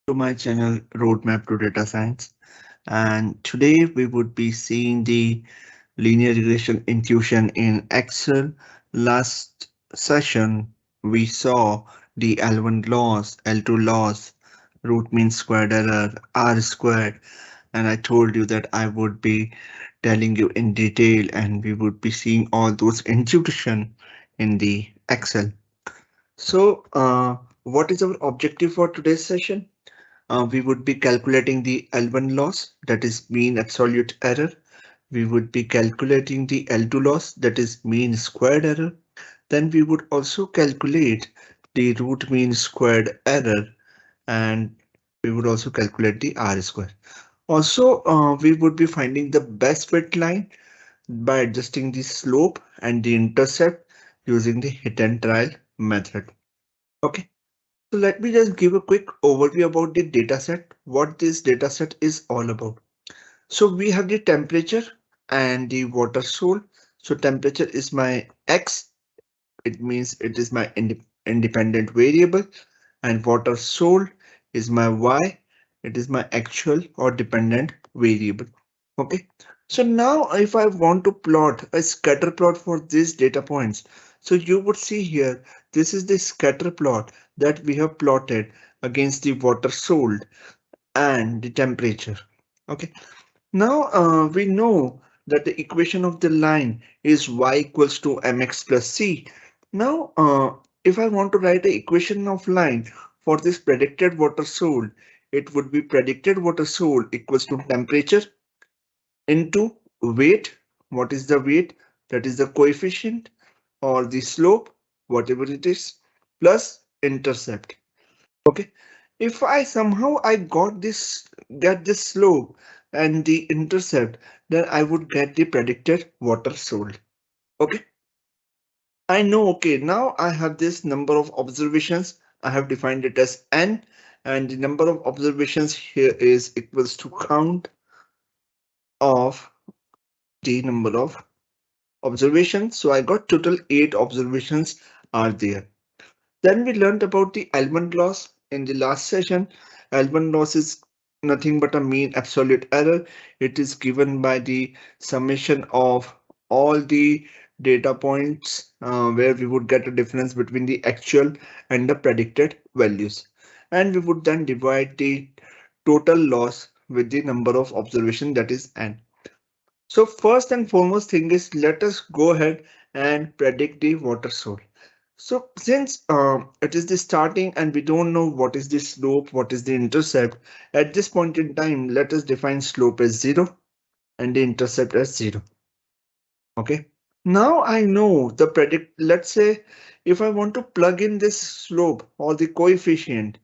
To my channel Roadmap to Data Science, and today we would be seeing the linear regression intuition in Excel. Last session we saw the L1 loss, L2 loss, root mean squared error, R squared, and I told you that I would be telling you in detail and we would be seeing all those intuition in the Excel. So what is our objective for today's session? We would be calculating the L1 loss, that is mean absolute error. We would be calculating the L2 loss, that is mean squared error. Then we would also calculate the root mean squared error, and we would also calculate the R square. Also, we would be finding the best fit line by adjusting the slope and the intercept using the hit and trial method. Okay. So let me just give a quick overview about the dataset, what this dataset is all about. So we have the temperature and the water soul. So temperature is my X. It means it is my independent variable, and water soul is my Y. It is my actual or dependent variable. Okay. So now if I want to plot a scatter plot for these data points, so you would see here, this is the scatter plot that we have plotted against the water sold and the temperature. Okay. Now we know that the equation of the line is y equals to mx plus c. Now if I want to write the equation of line for this predicted water sold, it would be predicted water sold equals to temperature into weight. What is the weight? That is the coefficient or the slope, whatever it is, plus intercept. Okay. If I somehow I get this slope and the intercept, then I would get the predicted water sold. Okay. I know. Okay. Now I have this number of observations. I have defined it as n, and the number of observations here is equals to count of the number of observations. So I got total 8 observations are there. Then we learned about the L1 loss in the last session. L1 loss is nothing but a mean absolute error. It is given by the summation of all the data points where we would get a difference between the actual and the predicted values. And we would then divide the total loss with the number of observation, that is n. So first and foremost thing is, let us go ahead and predict the water source. So since it is the starting and we don't know what is the slope, what is the intercept, at this point in time, let us define slope as 0 and the intercept as 0. Okay. Now I know the predict. Let's say if I want to plug in this slope or the coefficient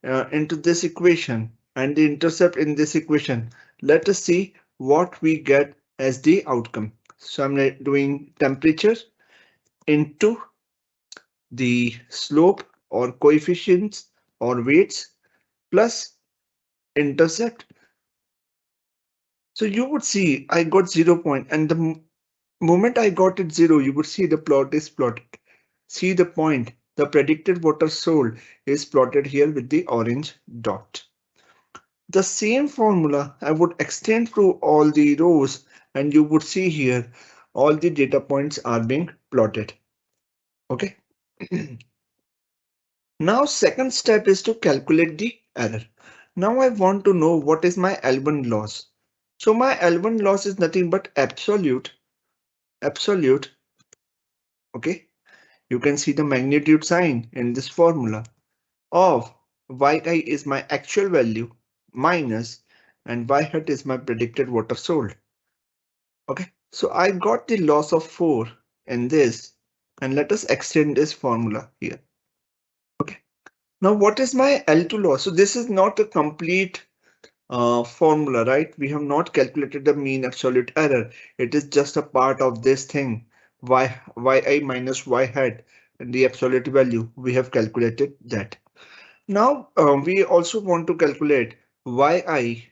into this equation and the intercept in this equation, let us see what we get as the outcome. So I'm doing temperature into the slope or coefficients or weights plus intercept. So you would see I got 0 point, and the moment I got it 0, you would see the plot is plotted. See the point, the predicted water sold is plotted here with the orange dot. The same formula I would extend through all the rows, and you would see here all the data points are being plotted. Okay. Now second step is to calculate the error. Now I want to know what is my L1 loss. So my L1 loss is nothing but absolute. Okay. You can see the magnitude sign in this formula of yi is my actual value minus and y hat is my predicted water sold. Okay. So I got the loss of 4 in this, and let us extend this formula here. Okay. Now what is my L2 loss? So this is not a complete formula, right? We have not calculated the mean absolute error. It is just a part of this thing. Yi minus y hat and the absolute value. We have calculated that. Now we also want to calculate yi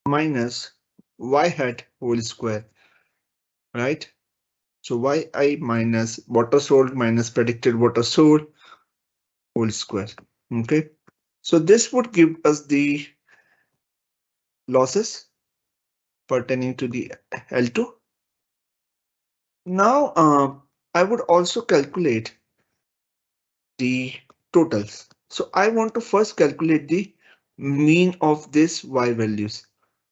minus y hat whole square, right? So yi minus water sold minus predicted water sold whole square. Okay. So this would give us the losses pertaining to the L2. Now, I would also calculate the totals. So I want to first calculate the mean of this y values.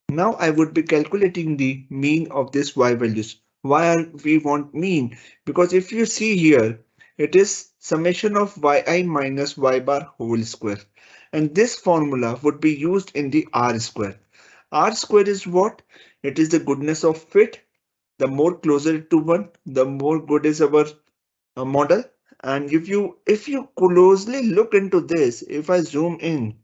Now I would be calculating the mean of this y values. Why are we want mean? Because if you see here, it is summation of yi minus y bar whole square. And this formula would be used in the R square. R square is what? It is the goodness of fit. The more closer to 1, the more good is our model. And if you closely look into this, if I zoom in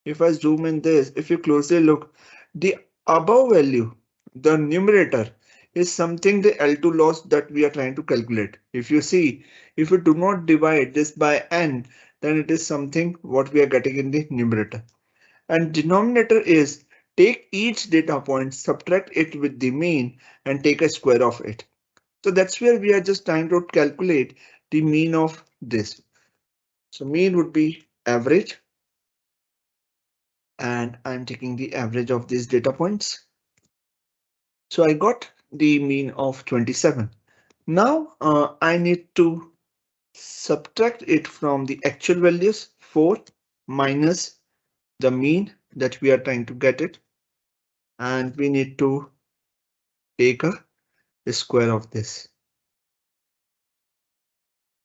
this, if you closely look, the above value, the numerator is something the L2 loss that we are trying to calculate. If you see, if you do not divide this by n, then it is something what we are getting in the numerator. And denominator is take each data point, subtract it with the mean and take a square of it. So that's where we are just trying to calculate the mean of this. So mean would be average. And I'm taking the average of these data points. So I got the mean of 27. Now I need to subtract it from the actual values 4 minus the mean that we are trying to get it. And we need to take a square of this.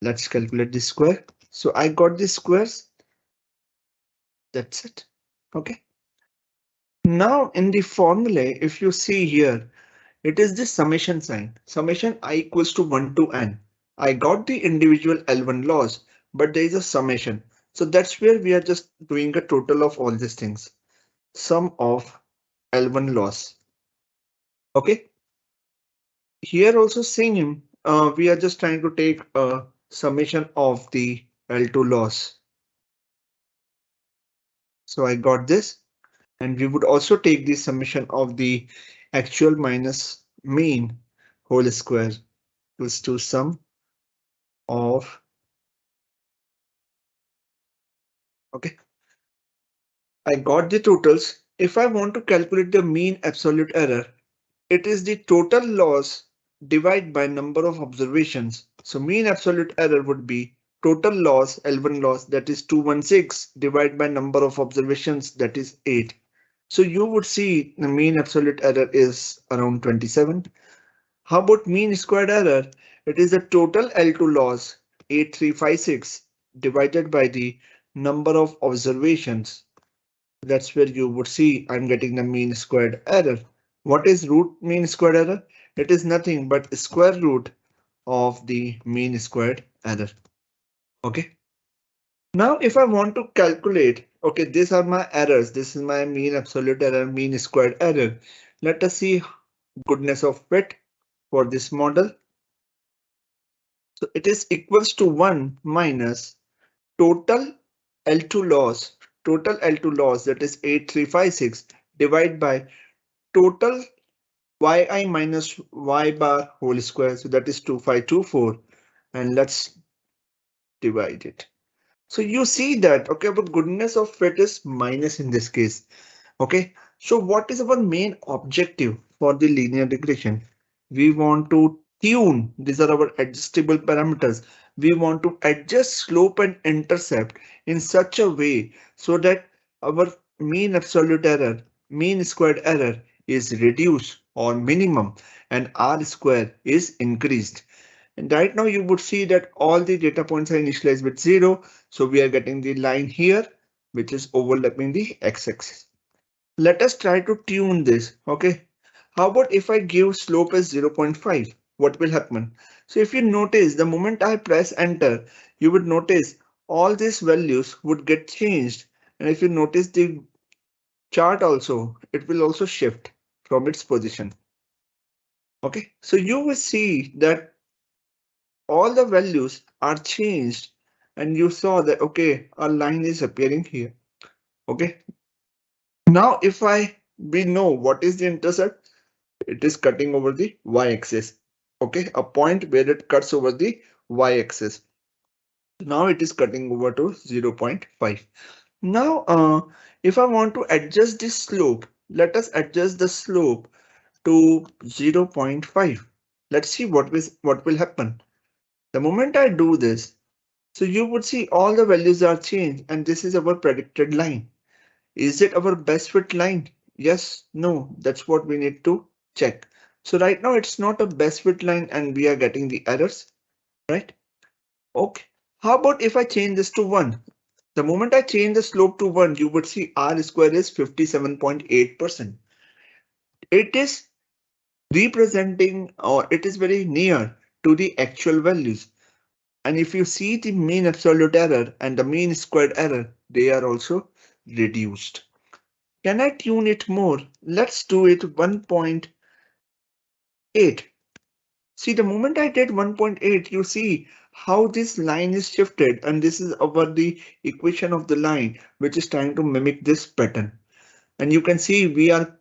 Let's calculate the square. So I got the squares. That's it. Okay. Now in the formula, if you see here, it is the summation sign. Summation I equals to 1 to n. I got the individual L1 loss, but there is a summation. So that's where we are just doing a total of all these things. Sum of L1 loss. Okay. Here also same. We are just trying to take a summation of the L2 loss. So I got this. And we would also take the summation of the actual minus mean whole square equals to sum of. Okay. I got the totals. If I want to calculate the mean absolute error, it is the total loss divided by number of observations. So mean absolute error would be total loss, L1 loss, that is 216 divided by number of observations, that is 8. So you would see the mean absolute error is around 27. How about mean squared error? It is the total L2 loss 8356 divided by the number of observations. That's where you would see I'm getting the mean squared error. What is root mean squared error? It is nothing but square root of the mean squared error. Okay. Now if I want to calculate, okay, these are my errors. This is my mean absolute error, mean squared error. Let us see goodness of fit for this model. So it is equals to 1 minus total L2 loss, that is 8356 divided by total yi minus y bar whole square. So that is 2524 and let's divide it. So you see that, okay, but goodness of fit is minus in this case. Okay, so what is our main objective for the linear regression? We want to tune, these are our adjustable parameters. We want to adjust slope and intercept in such a way so that our mean absolute error, mean squared error is reduced or minimum and R square is increased. And right now you would see that all the data points are initialized with 0. So we are getting the line here, which is overlapping the x-axis. Let us try to tune this. Okay. How about if I give slope as 0.5? What will happen? So if you notice the moment I press enter, you would notice all these values would get changed. And if you notice the chart also, it will also shift from its position. Okay. So you will see that all the values are changed and you saw that, okay, a line is appearing here. Okay. Now if we know what is the intercept, it is cutting over the y-axis. Okay, a point where it cuts over the y-axis. Now it is cutting over to 0.5. Now, if I want to adjust this slope, let us adjust the slope to 0.5. Let's see what will happen. The moment I do this, so you would see all the values are changed and this is our predicted line. Is it our best fit line? Yes, no, that's what we need to check. So right now it's not a best fit line and we are getting the errors, right? Okay. How about if I change this to 1? The moment I change the slope to 1, you would see R square is 57.8%. It is representing or it is very near to the actual values. And if you see the mean absolute error and the mean squared error, they are also reduced. Can I tune it more? Let's do it 1.8. See, the moment I did 1.8, you see how this line is shifted, and this is over the equation of the line, which is trying to mimic this pattern. And you can see we are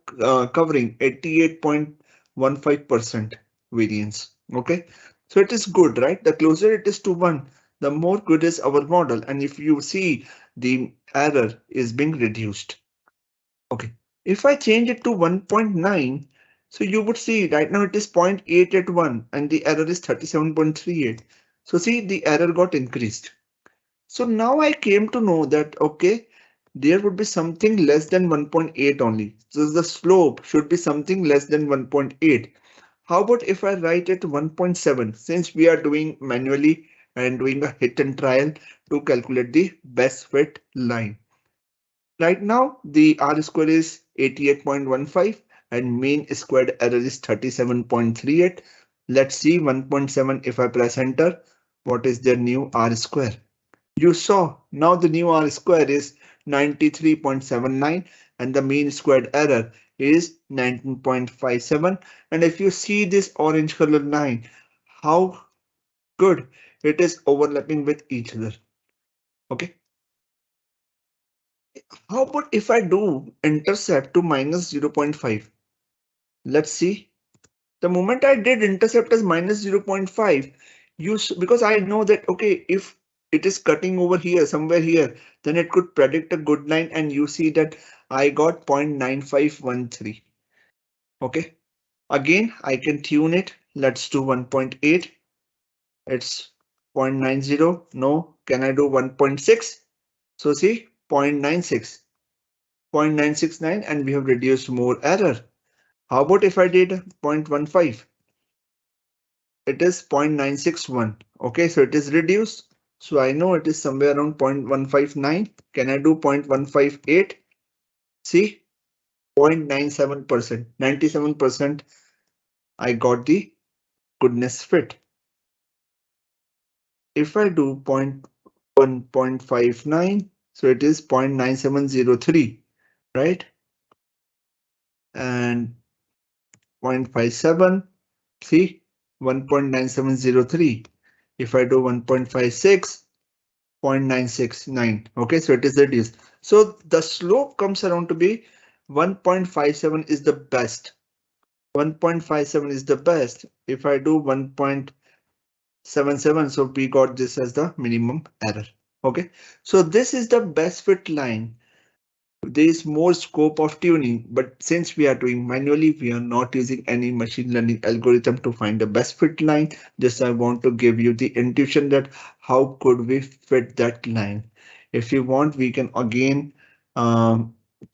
covering 88.15% variance. Okay, so it is good, right? The closer it is to 1, the more good is our model. And if you see the error is being reduced. Okay, if I change it to 1.9, so you would see right now it is 0.881 and the error is 37.38. So see the error got increased. So now I came to know that, okay, there would be something less than 1.8 only. So the slope should be something less than 1.8. How about if I write it 1.7, since we are doing manually and doing a hit and trial to calculate the best fit line. Right now, the R square is 88.15 and mean squared error is 37.38. Let's see 1.7 if I press enter. What is their new R square? You saw now the new R square is 93.79 and the mean squared error is 19.57. And if you see this orange color line, how good it is overlapping with each other. Okay. How about if I do intercept to minus 0.5? Let's see. The moment I did intercept as minus 0.5, because I know that, okay, if it is cutting over here, somewhere here, then it could predict a good line. And you see that I got 0.9513. Okay. Again, I can tune it. Let's do 1.8. It's 0.90. No. Can I do 1.6? So see 0.96. 0.969 and we have reduced more error. How about if I did 0.15? It is 0.961. Okay, so it is reduced. So I know it is somewhere around 0.159. Can I do 0.158? See, 0.97%, 97%. I got the goodness fit. If I do 0.1.59, so it is 0.9703, right? And 0.57, see, 1.9703. If I do 1.56, 0.969. Okay, so it is reduced. So the slope comes around to be 1.57 is the best. 1.57 is the best. If I do 1.77, so we got this as the minimum error. Okay, so this is the best fit line. There is more scope of tuning, but since we are doing manually, we are not using any machine learning algorithm to find the best fit line. Just I want to give you the intuition that how could we fit that line. If you want, we can again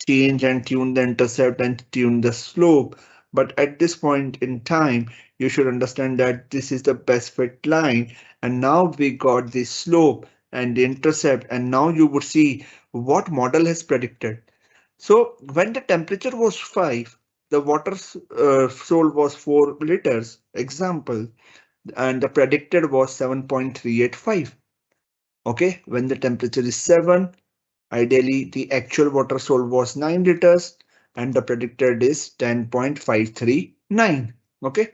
change and tune the intercept and tune the slope. But at this point in time, you should understand that this is the best fit line. And now we got the slope and the intercept, and now you would see what model has predicted. So when the temperature was 5, the water sold was 4 liters, example, and the predicted was 7.385. Okay, when the temperature is 7, ideally the actual water sold was 9 liters and the predicted is 10.539. Okay,